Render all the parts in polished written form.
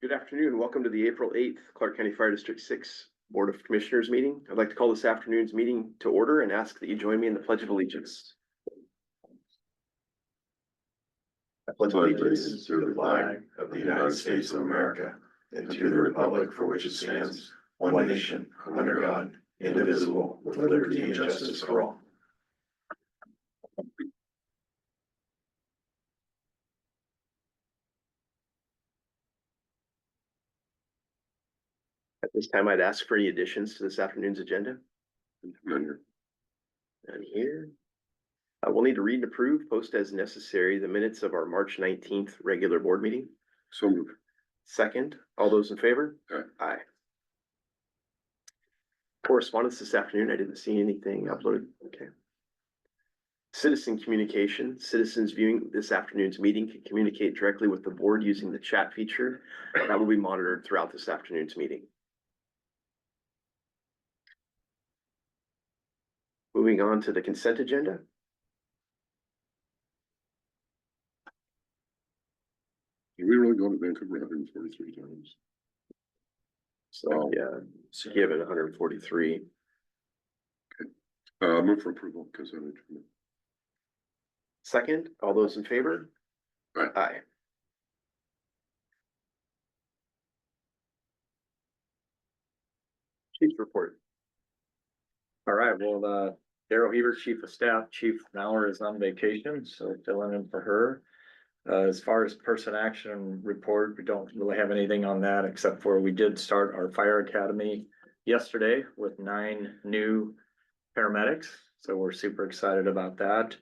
Good afternoon. Welcome to the April 8th Clark County Fire District 6 Board of Commissioners meeting. I'd like to call this afternoon's meeting to order and ask that you join me in the Pledge of Allegiance. I pledge Allegiance to the flag of the United States of America and to the republic for which it stands, one nation, under God, indivisible, with liberty and justice for all. At this time, I'd ask for any additions to this afternoon's agenda. None And here. We'll need to read and approve, post as necessary, the minutes of our March 19th regular board meeting. So moved. Second, all those in favor? Aye. Aye. Correspondence this afternoon, I didn't see anything uploaded. Okay. Citizen communication. Citizens viewing this afternoon's meeting can communicate directly with the board using the chat feature that will be monitored throughout this afternoon's meeting. Moving on to the consent agenda. Are we really going to Vancouver 143 times? So yeah, it's given 143. Move for approval, consent agenda. Second, all those in favor? Aye. Aye. Chief's report. All right, well, Daryl Heber, Chief of Staff, Chief Mauer is on vacation, so filling in for her. As far as person action report, we don't really have anything on that, except for we did start our fire academy yesterday with 9 new paramedics. So we're super excited about that.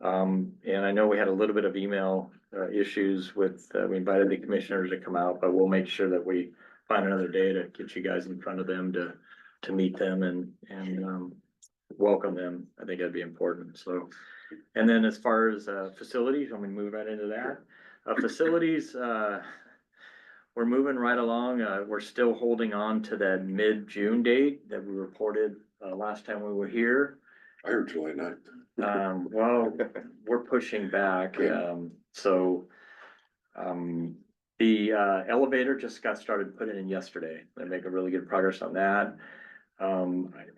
And I know we had a little bit of email issues with, we invited the commissioners to come out, but we'll make sure that we find another day to get you guys in front of them to meet them and welcome them. I think that'd be important. So, and then as far as facilities, I'm gonna move right into that. Facilities, we're moving right along. We're still holding on to that mid-June date that we reported last time we were here. I heard July 9th. Well, we're pushing back. The elevator just got started putting in yesterday. They're making really good progress on that.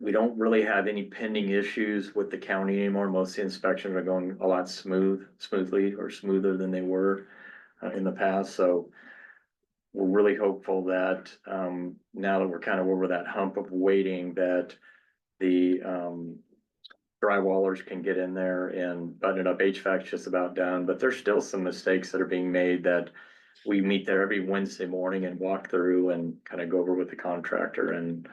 We don't really have any pending issues with the county anymore. Most of the inspections are going a lot smoothly or smoother than they were in the past. So we're really hopeful that now that we're kind of over that hump of waiting, that the drywallers can get in there and button it up. HVAC's just about done, but there's still some mistakes that are being made that we meet there every Wednesday morning and walk through and kind of go over with the contractor and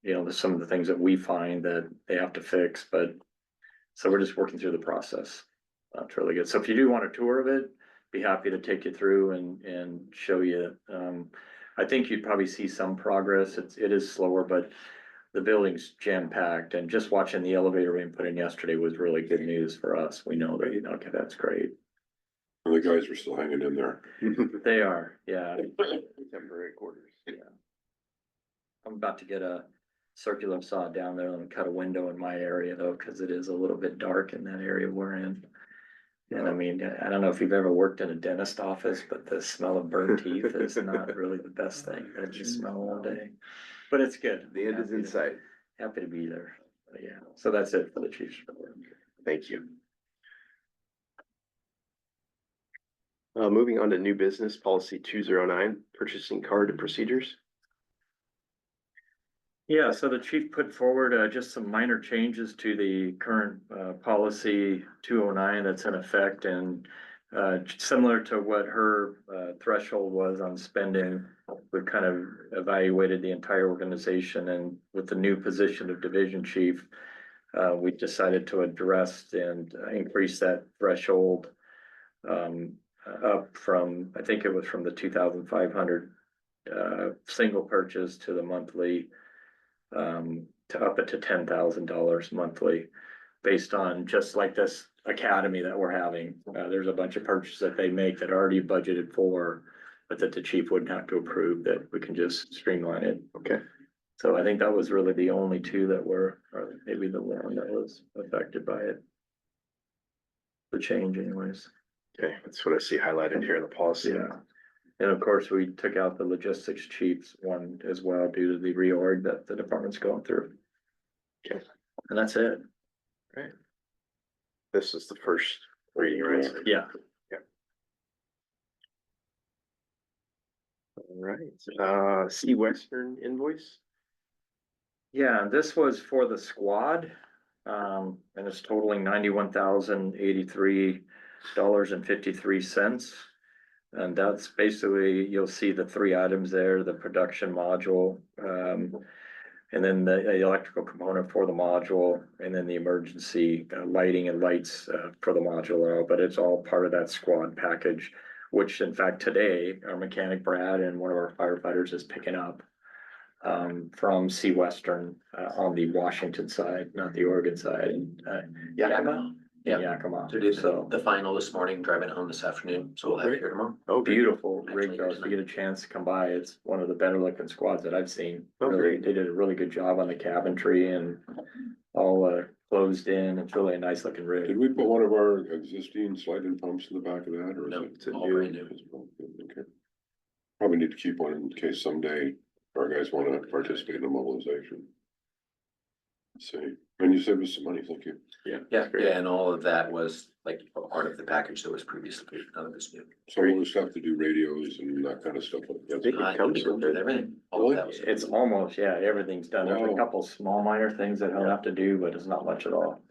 you know, there's some of the things that we find that they have to fix, but so we're just working through the process. It's really good. So if you do want a tour of it, be happy to take you through and show you. I think you'd probably see some progress. It is slower, but the building's jam packed, and just watching the elevator being put in yesterday was really good news for us. We know that, you know, okay, that's great. The guys are still hanging in there. They are, yeah. Temporary quarters. Yeah. I'm about to get a circular saw down there and cut a window in my area though, cause it is a little bit dark in that area we're in. And I mean, I don't know if you've ever worked in a dentist office, but the smell of burnt teeth is not really the best thing. I just smell all day, but it's good. The end is in sight. Happy to be there. But yeah, so that's it for the chief's report. Thank you. Moving on to new business policy 209, purchasing card and procedures. Yeah, so the chief put forward just some minor changes to the current policy 209 that's in effect, and similar to what her threshold was on spending. We've kind of evaluated the entire organization, and with the new position of division chief, we decided to address and increase that threshold up from, I think it was from the 2,500 single purchase to the monthly, to up it to $10,000 monthly, based on just like this academy that we're having. There's a bunch of purchases that they make that are already budgeted for, but that the chief wouldn't have to approve, that we can just streamline it. Okay. So I think that was really the only two that were, or maybe the one that was affected by it. The change anyways. Okay, that's what I see highlighted here in the policy. Yeah. And of course, we took out the logistics chiefs one as well due to the reorg that the department's going through. Okay. And that's it. This is the first reading, right? Yeah. All right, C Western invoice. Yeah, this was for the squad. And it's totaling $91,083.53. And that's basically, you'll see the three items there, the production module, and then the electrical component for the module, and then the emergency lighting and lights for the module. But it's all part of that squad package, which in fact today, our mechanic Brad and one of our firefighters is picking up from C Western on the Washington side, not the Oregon side. Yakima? Yeah. Yakima. So did So the final this morning, driving home this afternoon, so we'll have it here tomorrow. Oh, good. beautiful rig Actually, though. If you get a chance to come by, it's one of the better looking squads that I've seen. Oh, Really, great. they did a really good job on the cabinetry and all closed in. It's really a nice looking rig. Did we put one of our existing sliding pumps in the back of that, or is No, it? It's a all new- brand new. Okay. Probably need to keep one in case someday our guys wanna participate in a mobilization. Let's see, and you said with some money, thank you. Yeah, great. yeah, and all of that was like a part of the package that was previously, none of it's new. So all the stuff to do radios and that kind of stuff like I that. think it comes with it. Everything, all of that was. It's almost, yeah, everything's done. There's a Wow. couple small minor things that he'll have to do, but it's not much at all.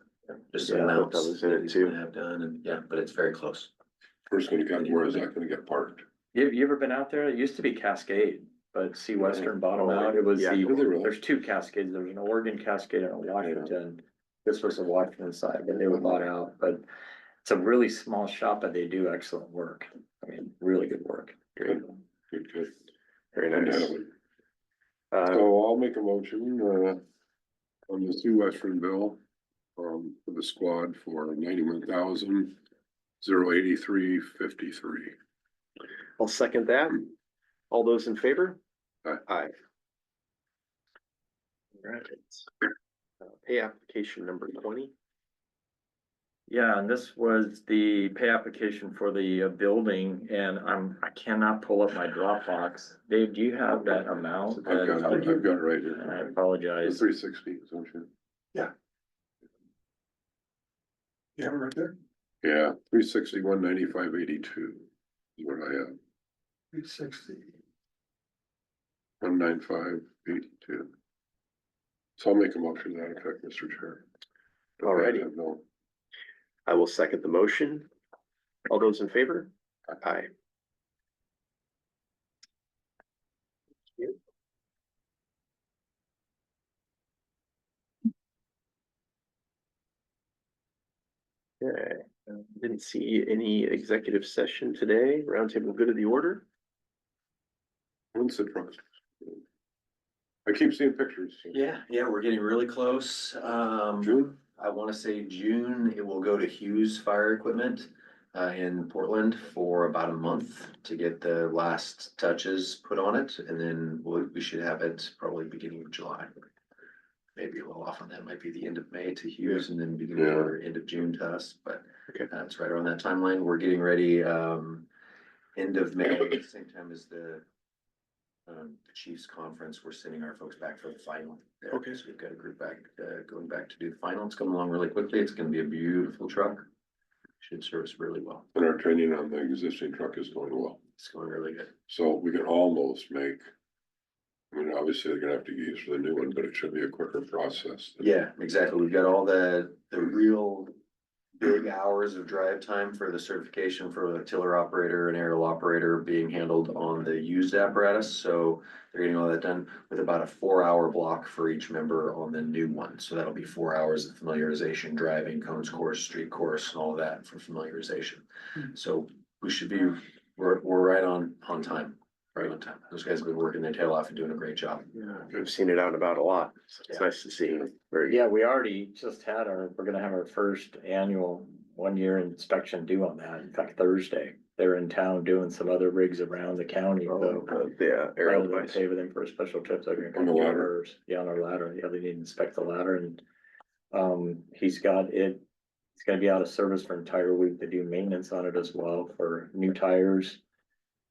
Just Yeah, some I thought mounts that was in it he's too. gonna have done, and yeah, but it's very close. First gonna get, where is that gonna get parked? You ever been out there? It used to be Cascade, but C Western bought them Oh, out. It was yeah. Is it really? there's two Cascades. There's an Oregon Cascade and a Washington. This was the Washington side, but they were bought out, but it's a really small shop, but they do excellent work. I mean, really good work. Great, Good. very nice. So I'll make a motion, on the Sioux Western bill, for the squad for 91,083.53. I'll second that. All those in favor? Aye. Aye. All right. Pay application number 20. Yeah, and this was the pay application for the building, and I cannot pull up my Dropbox. Dave, do you have that amount? I've got it right I here. apologize. 360, don't you? Yeah, right there. Yeah, 360, 195.82 is what I have, 360. 195.82. So I'll make a motion to that effect, Mr. Chair. Alrighty. No, I will second the motion. All those in favor? Aye. Okay, didn't see any executive session today. Roundtable good of the order. when's the truck? I keep seeing pictures. so- Yeah, we're getting really close. June? I wanna say June, it will go to Hughes Fire Equipment in Portland for about a month to get the last touches put on it, and then we should have it probably beginning of July. Maybe a little off on that, might be the end of May to Hughes and then beginning Yeah. or end of June to us, but Okay. it's right around that timeline. We're getting ready, end of May, at the same time as the Chiefs Conference. We're sending our folks back for the final. there. Okay. So we've got a group back, going back to do the final. It's coming along really quickly. It's gonna be a beautiful truck. Should serve us really well. And our training on the existing truck is going well. It's going really good. So we can almost make. I mean, obviously they're gonna have to get used to the new one, but it should be a quicker process. Yeah, exactly. We've got all the real big hours of drive time for the certification for a tiller operator and aerial operator being handled on the used apparatus. So they're getting all that done with about a 4-hour block for each member on the new one. So that'll be 4 hours of familiarization, driving, cones course, street course, and all of that for familiarization. So we should be, we're right on time, right on time. Those guys have been working their tail off and doing a great job. Yeah, I've seen it out and about a lot. So it's nice to see. Very good. Yeah, we already just had we're gonna have our first annual 1-year inspection due on that. In fact, Thursday. They're in town doing some other rigs around the county, so. The aerial Rather than device. pay with them for a special trip, they're gonna On come the to ladder. ours. Yeah, on our ladder. Yeah, they need to inspect the ladder and. He's got it, it's gonna be out of service for an entire week to do maintenance on it as well for new tires.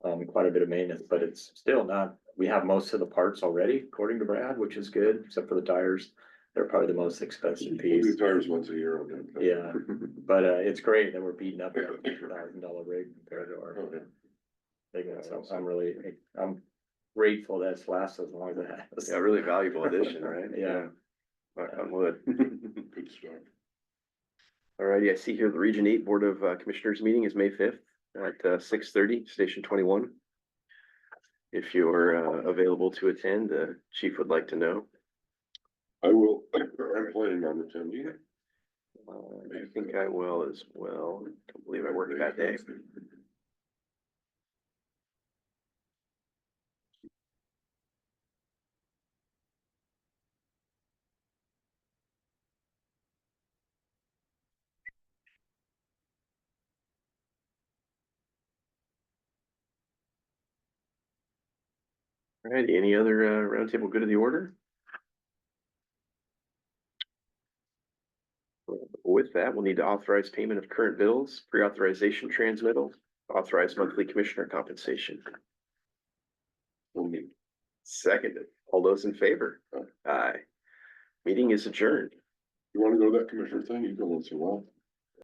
quite a bit of maintenance, but it's still not, we have most of the parts already, according to Brad, which is good, except for the tires. They're probably the most expensive piece. New tires once a year on them. Yeah, but it's great that we're beating up a $2,000 rig compared to our Okay. big one. So I'm grateful that's lasted as long as it has. Yeah, really valuable addition, right? Yeah. Knock on wood. Good stuff. Alrighty, I see here the Region 8 Board of Commissioners meeting is May 5th at 6:30, Station 21. If you're available to attend, the chief would like to know. I will, I'm planning on attending. I think I will as well. Don't believe I work that day. Alrighty, any other roundtable good of the order? With that, we'll need to authorize payment of current bills, pre-authorization transmittal, authorize monthly commissioner compensation. Seconded. All those in favor? Aye. Meeting is adjourned. You wanna go to that commissioner thing? You go once in a while.